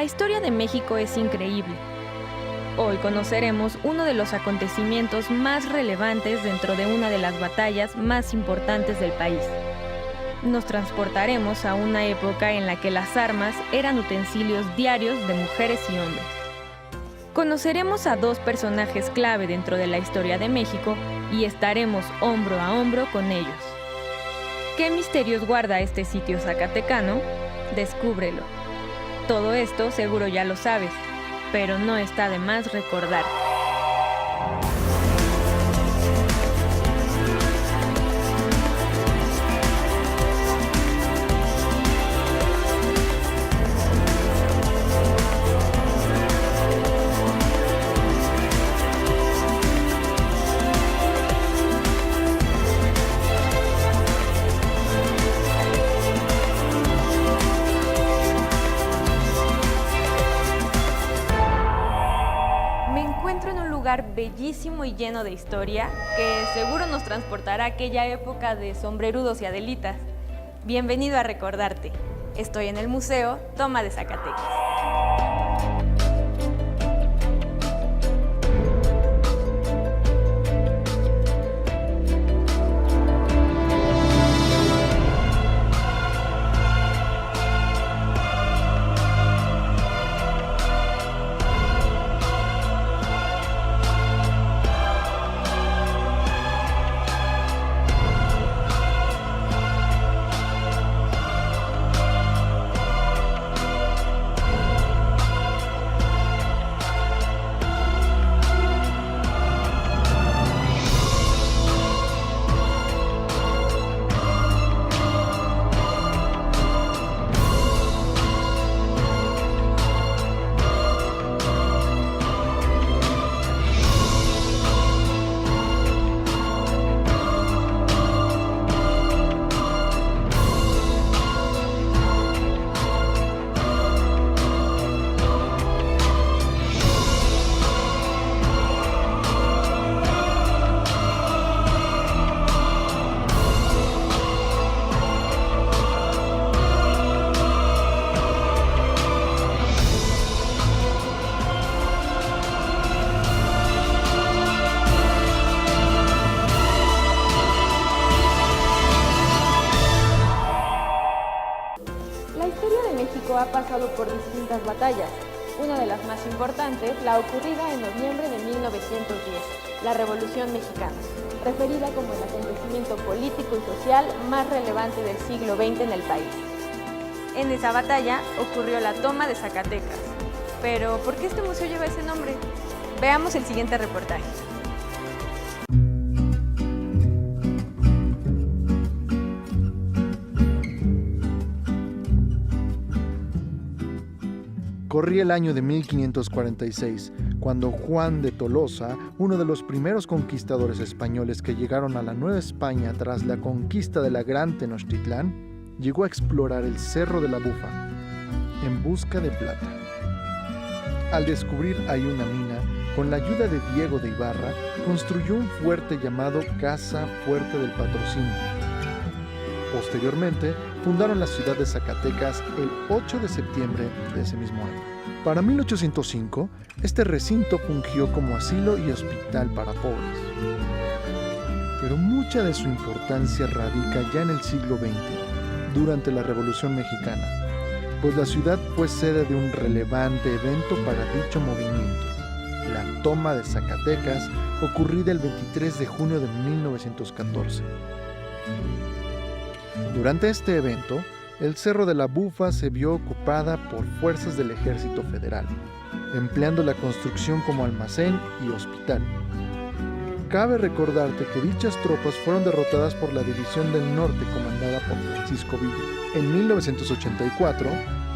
La historia de México es increíble. Hoy conoceremos uno de los acontecimientos más relevantes dentro de una de las batallas más importantes del país. Nos transportaremos a una época en la que las armas eran utensilios diarios de mujeres y hombres. Conoceremos a dos personajes clave dentro de la historia de México y estaremos hombro a hombro con ellos. ¿Qué misterios guarda este sitio zacatecano? Descúbrelo. Todo esto seguro ya lo sabes, pero no está de más recordar. Bellísimo y lleno de historia, que seguro nos transportará a aquella época de sombrerudos y adelitas. Bienvenido a recordarte. Estoy en el Museo Toma de Zacatecas. Ha pasado por distintas batallas. Una de las más importantes, la ocurrida en noviembre de 1910, la Revolución Mexicana, referida como el acontecimiento político y social más relevante del siglo XX en el país. En esa batalla ocurrió la toma de Zacatecas. Pero, ¿por qué este museo lleva ese nombre? Veamos el siguiente reportaje. Corría el año de 1546, cuando Juan de Tolosa, uno de los primeros conquistadores españoles que llegaron a la Nueva España tras la conquista de la Gran Tenochtitlán, llegó a explorar el Cerro de la Bufa en busca de plata. Al descubrir ahí una mina, con la ayuda de Diego de Ibarra, construyó un fuerte llamado Casa Fuerte del Patrocinio. Posteriormente, fundaron la ciudad de Zacatecas el 8 de septiembre de ese mismo año. Para 1805, este recinto fungió como asilo y hospital para pobres. Pero mucha de su importancia radica ya en el siglo XX, durante la Revolución Mexicana, pues la ciudad fue sede de un relevante evento para dicho movimiento, la toma de Zacatecas, ocurrida el 23 de junio de 1914. Durante este evento, el Cerro de la Bufa se vio ocupada por fuerzas del Ejército Federal, empleando la construcción como almacén y hospital. Cabe recordarte que dichas tropas fueron derrotadas por la División del Norte comandada por Francisco Villa. En 1984,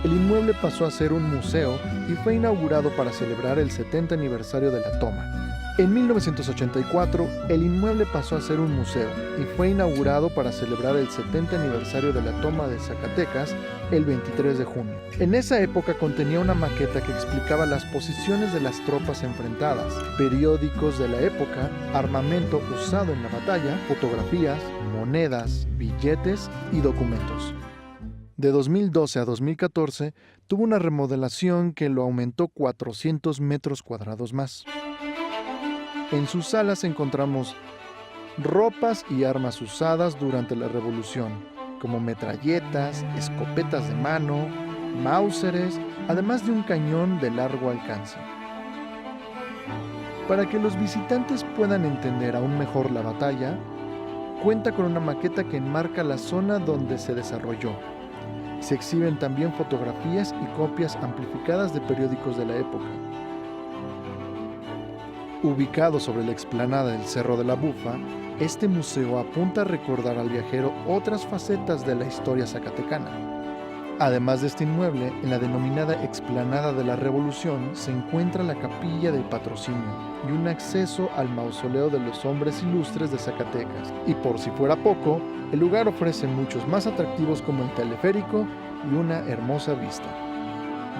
el inmueble pasó a ser un museo y fue inaugurado para celebrar el 70 aniversario de la toma. En 1984, el inmueble pasó a ser un museo y fue inaugurado para celebrar el 70 aniversario de la toma de Zacatecas el 23 de junio. En esa época contenía una maqueta que explicaba las posiciones de las tropas enfrentadas, periódicos de la época, armamento usado en la batalla, fotografías, monedas, billetes y documentos. De 2012 a 2014 tuvo una remodelación que lo aumentó 400 metros cuadrados más. En sus salas encontramos ropas y armas usadas durante la Revolución, como metralletas, escopetas de mano, máuseres, además de un cañón de largo alcance. Para que los visitantes puedan entender aún mejor la batalla, cuenta con una maqueta que enmarca la zona donde se desarrolló. Se exhiben también fotografías y copias amplificadas de periódicos de la época. Ubicado sobre la explanada del Cerro de la Bufa, este museo apunta a recordar al viajero otras facetas de la historia zacatecana. Además de este inmueble, en la denominada Explanada de la Revolución se encuentra la Capilla del Patrocinio y un acceso al mausoleo de los hombres ilustres de Zacatecas. Y por si fuera poco, el lugar ofrece muchos más atractivos como el teleférico y una hermosa vista.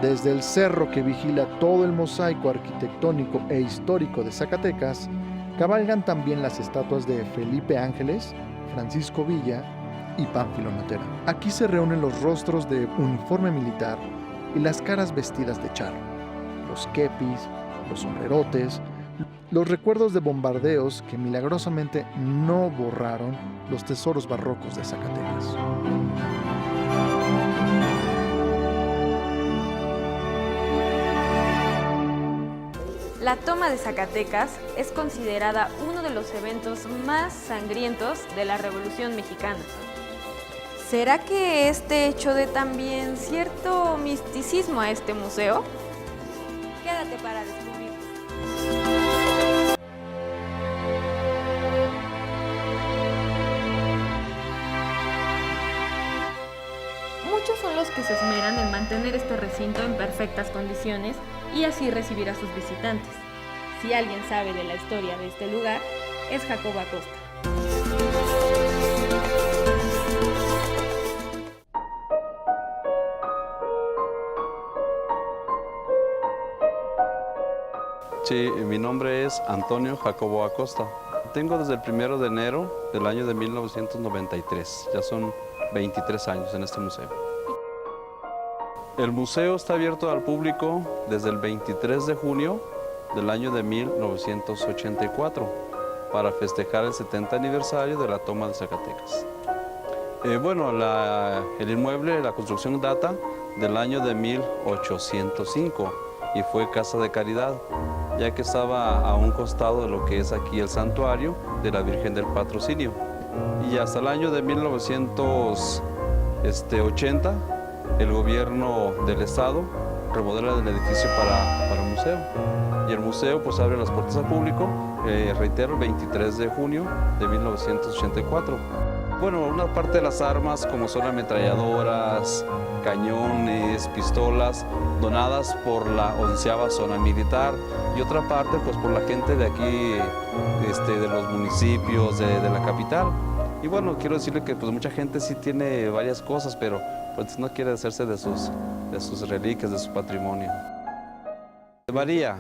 Desde el cerro que vigila todo el mosaico arquitectónico e histórico de Zacatecas, cabalgan también las estatuas de Felipe Ángeles, Francisco Villa y Pánfilo Natera. Aquí se reúnen los rostros de uniforme militar y las caras vestidas de charro, los kepis, los sombrerotes, los recuerdos de bombardeos que milagrosamente no borraron los tesoros barrocos de Zacatecas. La toma de Zacatecas es considerada uno de los eventos más sangrientos de la Revolución Mexicana. ¿Será que este hecho dé también cierto misticismo a este museo? Quédate para descubrirlo. Muchos son los que se esmeran en mantener este recinto en perfectas condiciones y así recibir a sus visitantes. Si alguien sabe de la historia de este lugar, es Jacobo Acosta. Sí, mi nombre es Antonio Jacobo Acosta. Tengo desde el 1 de enero del año de 1993. Ya son 23 años en este museo. El museo está abierto al público desde el 23 de junio del año de 1984 para festejar el 70 aniversario de la toma de Zacatecas. El inmueble, la construcción data del año de 1805 y fue casa de caridad, ya que estaba a un costado de lo que es aquí el santuario de la Virgen del Patrocinio. Y hasta el año de 1980, el gobierno del estado remodela el edificio para museo. Y el museo pues abre las puertas al público, reitero, el 23 de junio de 1984. Bueno, una parte de las armas, como son ametralladoras, cañones, pistolas, donadas por la 11ª Zona Militar, y otra parte pues por la gente de aquí, de los municipios, de la capital. Y bueno, quiero decirle que pues mucha gente sí tiene varias cosas, pero pues no quiere hacerse de sus reliquias, de su patrimonio. Varía.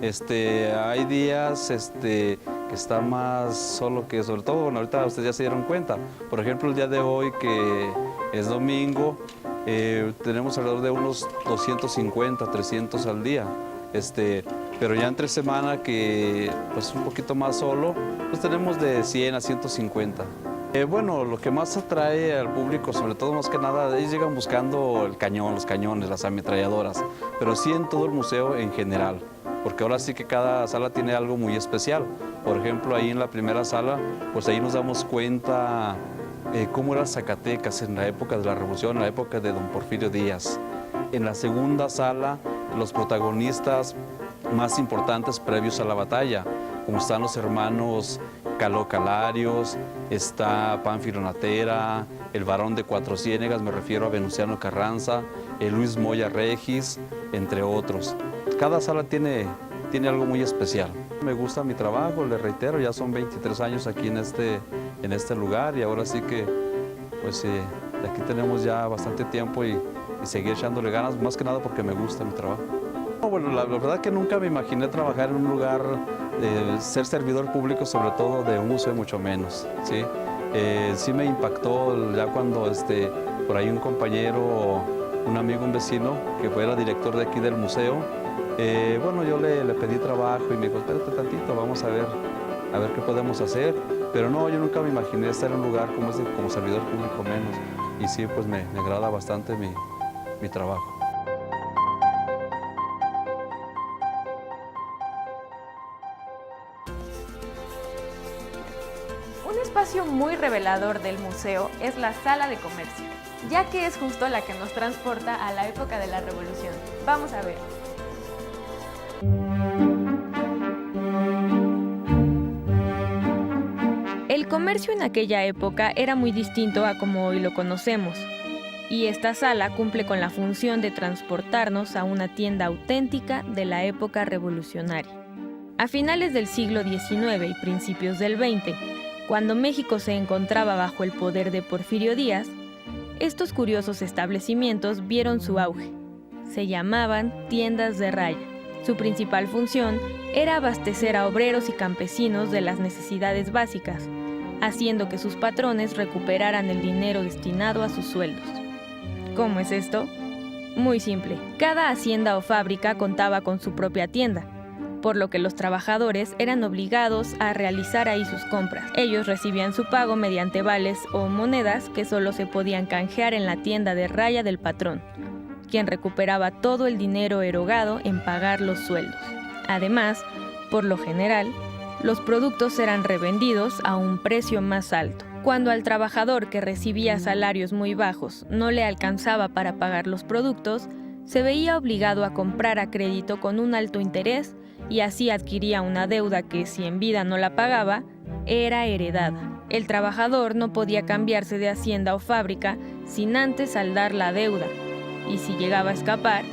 Hay días que está más solo, que sobre todo, bueno, ahorita ustedes ya se dieron cuenta. Por ejemplo, el día de hoy, que es domingo, tenemos alrededor de unos 250, 300 al día. Pero ya entre semana, que pues un poquito más solo, pues tenemos de 100 a 150. Bueno, lo que más atrae al público, sobre todo más que nada, ellos llegan buscando el cañón, los cañones, las ametralladoras, pero sí en todo el museo en general, porque ahora sí que cada sala tiene algo muy especial. Por ejemplo, ahí en la primera sala, pues ahí nos damos cuenta cómo era Zacatecas en la época de la Revolución, en la época de don Porfirio Díaz. En la segunda sala, los protagonistas más importantes previos a la batalla, como están los hermanos Caló Calarios, está Pánfilo Natera, el Barón de Cuatro Ciénegas, me refiero a Venustiano Carranza, Luis Moya Regis, entre otros. Cada sala tiene algo muy especial. Me gusta mi trabajo, le reitero, ya son 23 años aquí en este lugar, y ahora sí que pues de aquí tenemos ya bastante tiempo y seguir echándole ganas, más que nada porque me gusta mi trabajo. Bueno, la verdad que nunca me imaginé trabajar en un lugar, ser servidor público, sobre todo de un museo, mucho menos, ¿sí? Sí me impactó ya cuando por ahí un compañero, un amigo, un vecino, que fuera director de aquí del museo. Bueno, yo le pedí trabajo y me dijo, espérate tantito, vamos a ver qué podemos hacer. Pero no, yo nunca me imaginé estar en un lugar como este, como servidor público menos. Y sí, pues me agrada bastante mi trabajo. Un espacio muy revelador del museo es la sala de comercio, ya que es justo la que nos transporta a la época de la Revolución. Vamos a ver. El comercio en aquella época era muy distinto a como hoy lo conocemos, y esta sala cumple con la función de transportarnos a una tienda auténtica de la época revolucionaria. A finales del siglo XIX y principios del XX, cuando México se encontraba bajo el poder de Porfirio Díaz, estos curiosos establecimientos vieron su auge. Se llamaban tiendas de raya. Su principal función era abastecer a obreros y campesinos de las necesidades básicas, haciendo que sus patrones recuperaran el dinero destinado a sus sueldos. ¿Cómo es esto? Muy simple. Cada hacienda o fábrica contaba con su propia tienda, por lo que los trabajadores eran obligados a realizar ahí sus compras. Ellos recibían su pago mediante vales o monedas que solo se podían canjear en la tienda de raya del patrón, quien recuperaba todo el dinero erogado en pagar los sueldos. Además, por lo general, los productos eran revendidos a un precio más alto. Cuando al trabajador que recibía salarios muy bajos no le alcanzaba para pagar los productos, se veía obligado a comprar a crédito con un alto interés y así adquiría una deuda que, si en vida no la pagaba, era heredada. El trabajador no podía cambiarse de hacienda o fábrica sin antes saldar la deuda, y si llegaba a escapar,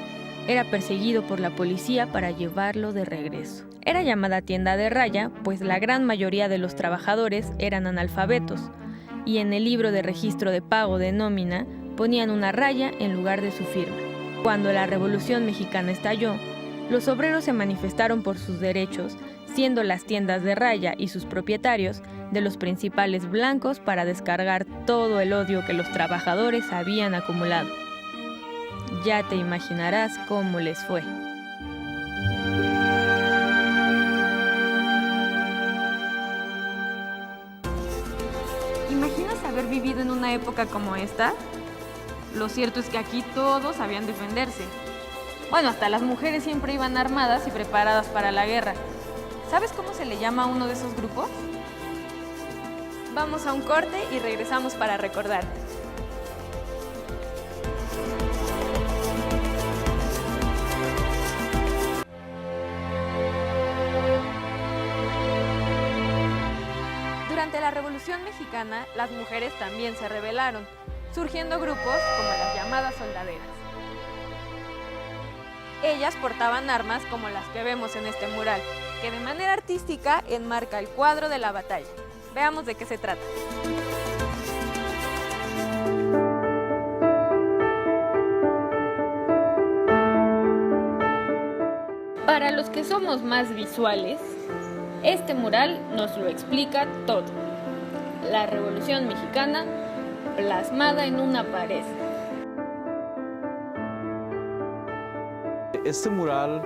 era perseguido por la policía para llevarlo de regreso. Era llamada tienda de raya, pues la gran mayoría de los trabajadores eran analfabetos, y en el libro de registro de pago de nómina ponían una raya en lugar de su firma. Cuando la Revolución Mexicana estalló, los obreros se manifestaron por sus derechos, siendo las tiendas de raya y sus propietarios de los principales blancos para descargar todo el odio que los trabajadores habían acumulado. Ya te imaginarás cómo les fue. ¿Imaginas haber vivido en una época como esta? Lo cierto es que aquí todos sabían defenderse. Bueno, hasta las mujeres siempre iban armadas y preparadas para la guerra. ¿Sabes cómo se le llama a uno de esos grupos? Vamos a un corte y regresamos para recordar. Durante la Revolución Mexicana, las mujeres también se rebelaron, surgiendo grupos como las llamadas soldaderas. Ellas portaban armas como las que vemos en este mural, que de manera artística enmarca el cuadro de la batalla. Veamos de qué se trata. Para los que somos más visuales, este mural nos lo explica todo. La Revolución Mexicana plasmada en una pared. Este mural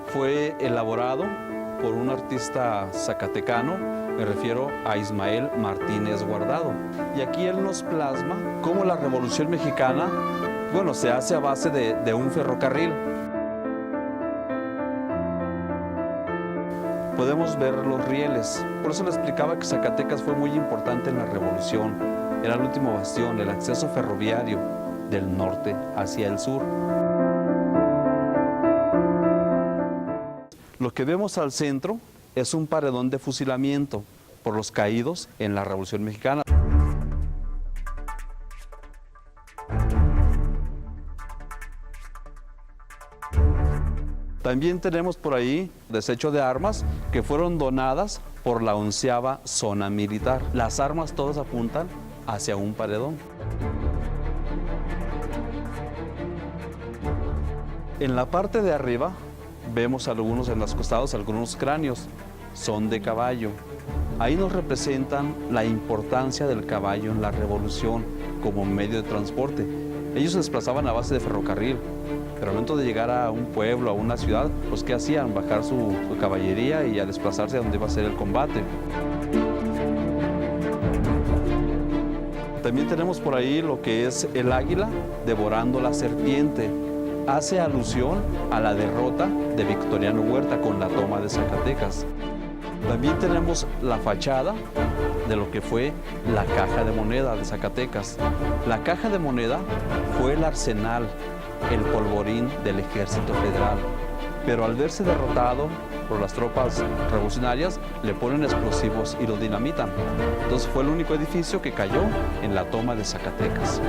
fue elaborado por un artista zacatecano, me refiero a Ismael Martínez Guardado. Y aquí él nos plasma cómo la Revolución Mexicana, bueno, se hace a base de un ferrocarril. Podemos ver los rieles. Por eso le explicaba que Zacatecas fue muy importante en la Revolución. Era el último bastión, el acceso ferroviario del norte hacia el sur. Lo que vemos al centro es un paredón de fusilamiento por los caídos en la Revolución Mexicana. También tenemos por ahí desecho de armas que fueron donadas por la 11ª Zona Militar. Las armas todas apuntan hacia un paredón. En la parte de arriba vemos algunos en los costados, algunos cráneos, son de caballo. Ahí nos representan la importancia del caballo en la Revolución, como medio de transporte. Ellos se desplazaban a base de ferrocarril, pero al momento de llegar a un pueblo, a una ciudad, pues ¿qué hacían? Bajar su caballería y a desplazarse a donde iba a ser el combate. También tenemos por ahí lo que es el águila devorando la serpiente. Hace alusión a la derrota de Victoriano Huerta con la toma de Zacatecas. También tenemos la fachada de lo que fue la caja de moneda de Zacatecas. La caja de moneda fue el arsenal, el polvorín del ejército federal. Pero al verse derrotado por las tropas revolucionarias, le ponen explosivos y lo dinamitan. Entonces fue el único edificio que cayó en la toma de Zacatecas.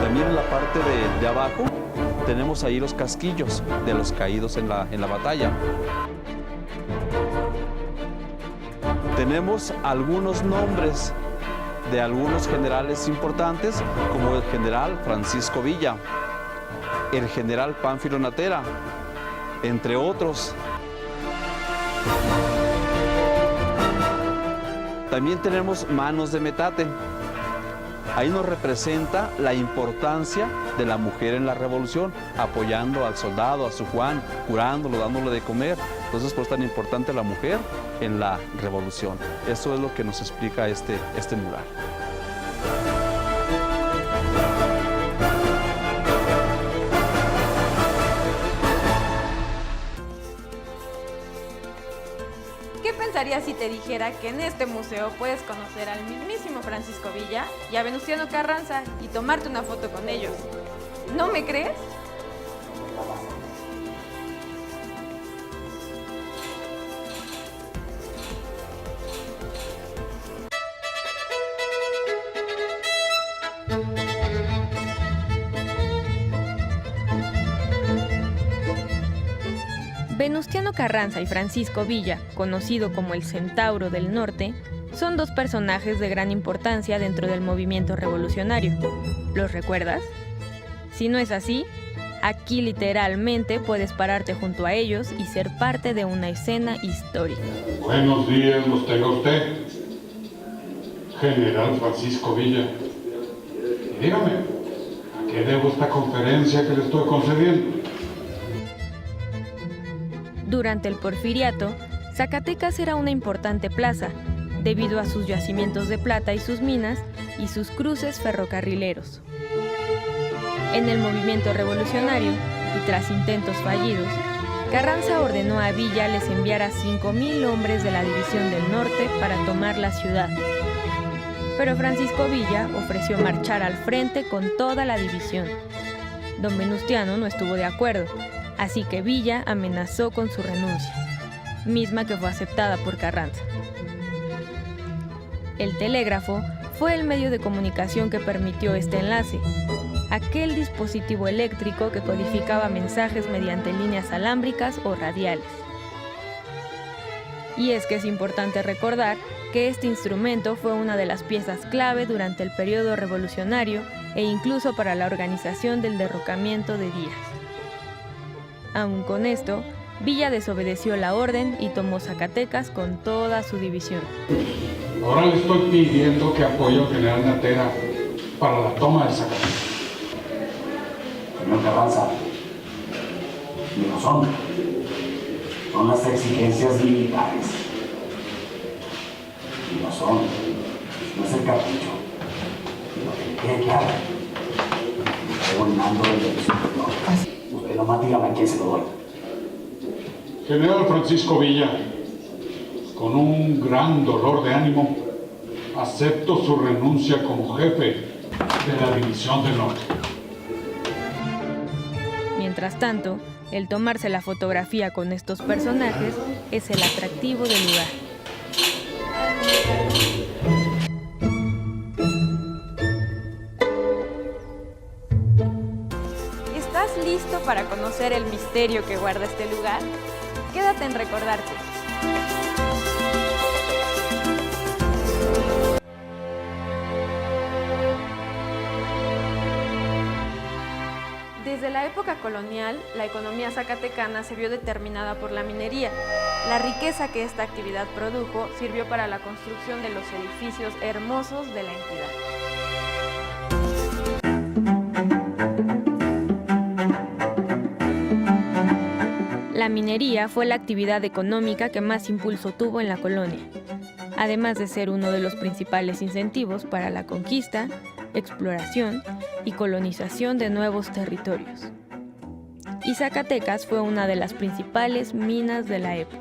También en la parte de abajo tenemos ahí los casquillos de los caídos en la batalla. Tenemos algunos nombres de algunos generales importantes, como el general Francisco Villa, el general Pánfilo Natera, entre otros. También tenemos manos de metate. Ahí nos representa la importancia de la mujer en la revolución, apoyando al soldado, a su Juan, curándolo, dándole de comer. Entonces, por eso es tan importante la mujer en la revolución. Eso es lo que nos explica este mural. ¿Qué pensarías si te dijera que en este museo puedes conocer al mismísimo Francisco Villa y a Venustiano Carranza y tomarte una foto con ellos? ¿No me crees? Venustiano Carranza y Francisco Villa, conocido como el Centauro del Norte, son dos personajes de gran importancia dentro del movimiento revolucionario. ¿Los recuerdas? Si no es así, aquí literalmente puedes pararte junto a ellos y ser parte de una escena histórica. Buenos días, los tenga usted, General Francisco Villa. Y dígame, ¿a qué debo esta conferencia que le estoy concediendo? Durante el Porfiriato, Zacatecas era una importante plaza, debido a sus yacimientos de plata y sus minas y sus cruces ferrocarrileros. En el movimiento revolucionario, y tras intentos fallidos, Carranza ordenó a Villa les enviara 5,000 hombres de la División del Norte para tomar la ciudad. Pero Francisco Villa ofreció marchar al frente con toda la división. Don Venustiano no estuvo de acuerdo, así que Villa amenazó con su renuncia, misma que fue aceptada por Carranza. El telégrafo fue el medio de comunicación que permitió este enlace, aquel dispositivo eléctrico que codificaba mensajes mediante líneas alámbricas o radiales. Y es que es importante recordar que este instrumento fue una de las piezas clave durante el periodo revolucionario e incluso para la organización del derrocamiento de Díaz. Aún con esto, Villa desobedeció la orden y tomó Zacatecas con toda su división. Ahora le estoy pidiendo que apoye al general Natera para la toma de Zacatecas. Señor Carranza, ni lo son. Son las exigencias militares. Ni lo son. No es el capricho. Lo que le quiere que haga. Estoy ordenando el derecho del norte. Usted nomás dígame a quién se lo doy. General Francisco Villa, con un gran dolor de ánimo, acepto su renuncia como jefe de la División del Norte. Mientras tanto, el tomarse la fotografía con estos personajes es el atractivo del lugar. ¿Estás listo para conocer el misterio que guarda este lugar? Quédate en Recordarte. Desde la época colonial, la economía zacatecana se vio determinada por la minería, La riqueza que esta actividad produjo sirvió para la construcción de los edificios hermosos de la entidad. La minería fue la actividad económica que más impulso tuvo en la colonia, además de ser uno de los principales incentivos para la conquista, exploración y colonización de nuevos territorios. Y Zacatecas fue una de las principales minas de la época.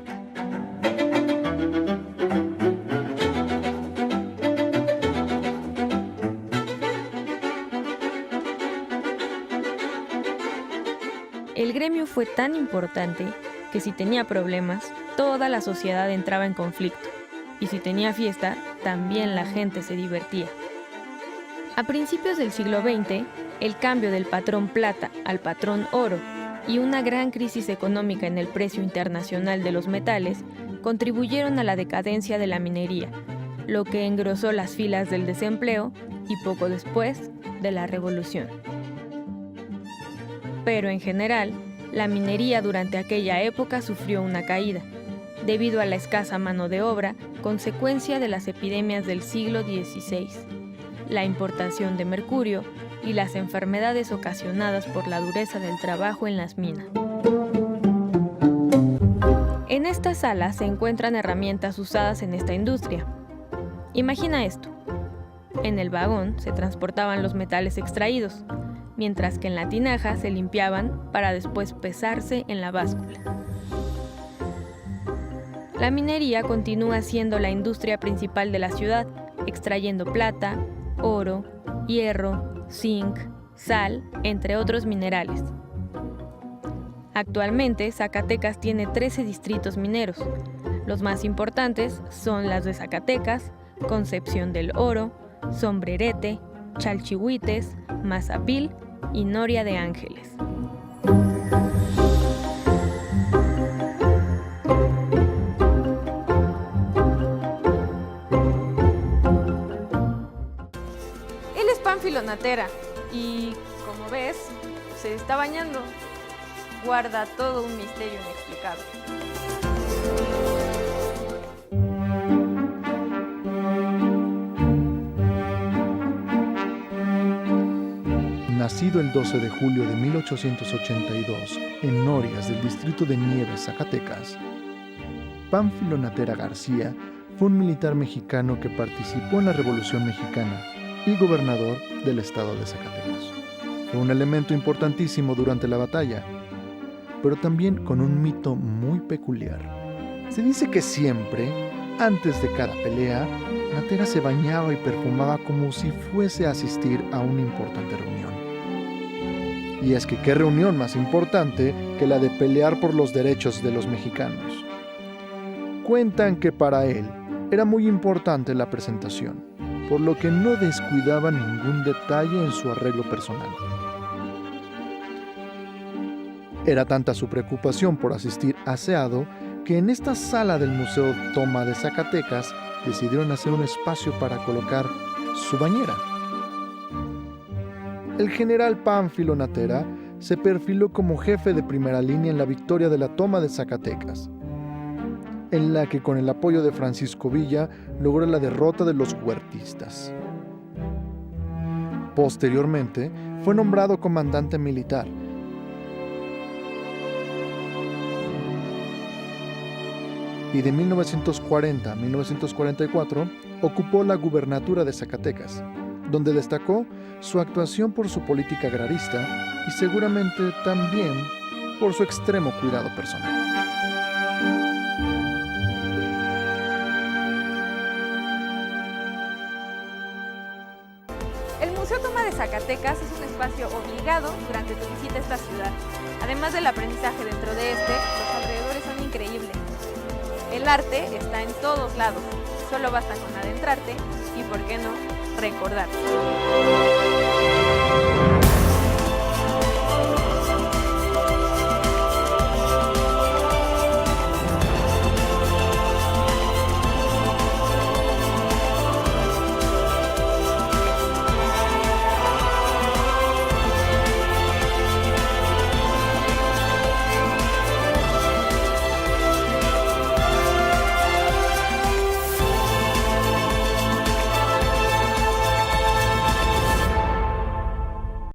El gremio fue tan importante que si tenía problemas, toda la sociedad entraba en conflicto, y si tenía fiesta, también la gente se divertía. A principios del siglo XX, el cambio del patrón plata al patrón oro y una gran crisis económica en el precio internacional de los metales contribuyeron a la decadencia de la minería, lo que engrosó las filas del desempleo y poco después de la revolución. Pero en general, la minería durante aquella época sufrió una caída, debido a la escasa mano de obra, consecuencia de las epidemias del siglo XVI, la importación de mercurio y las enfermedades ocasionadas por la dureza del trabajo en las minas. En esta sala se encuentran herramientas usadas en esta industria. Imagina esto. En el vagón se transportaban los metales extraídos, mientras que en la tinaja se limpiaban para después pesarse en la báscula. La minería continúa siendo la industria principal de la ciudad, extrayendo plata, oro, hierro, zinc, sal, entre otros minerales. Actualmente, Zacatecas tiene 13 distritos mineros. Los más importantes son las de Zacatecas, Concepción del Oro, Sombrerete, Chalchihuites, Mazapil y Noria de Ángeles. Él es Pánfilo Natera y, como ves, se está bañando. Guarda todo un misterio inexplicable. Nacido el 12 de julio de 1882 en Norias del distrito de Nieves, Zacatecas, Pánfilo Natera García fue un militar mexicano que participó en la Revolución Mexicana y gobernador del estado de Zacatecas. Fue un elemento importantísimo durante la batalla, pero también con un mito muy peculiar. Se dice que siempre, antes de cada pelea, Natera se bañaba y perfumaba como si fuese a asistir a una importante reunión. Y es que qué reunión más importante que la de pelear por los derechos de los mexicanos. Cuentan que para él era muy importante la presentación, por lo que no descuidaba ningún detalle en su arreglo personal. Era tanta su preocupación por asistir aseado que en esta sala del Museo Toma de Zacatecas decidieron hacer un espacio para colocar su bañera. El general Pánfilo Natera se perfiló como jefe de primera línea en la victoria de la Toma de Zacatecas, en la que con el apoyo de Francisco Villa logró la derrota de los huertistas. Posteriormente, fue nombrado comandante militar. Y de 1940 a 1944 ocupó la gubernatura de Zacatecas, donde destacó su actuación por su política agrarista y seguramente también por su extremo cuidado personal. El Museo Toma de Zacatecas es un espacio obligado durante tu visita a esta ciudad. Además del aprendizaje dentro de los alrededores son increíbles. El arte está en todos lados, solo basta con adentrarte y, ¿por qué no?, recordar.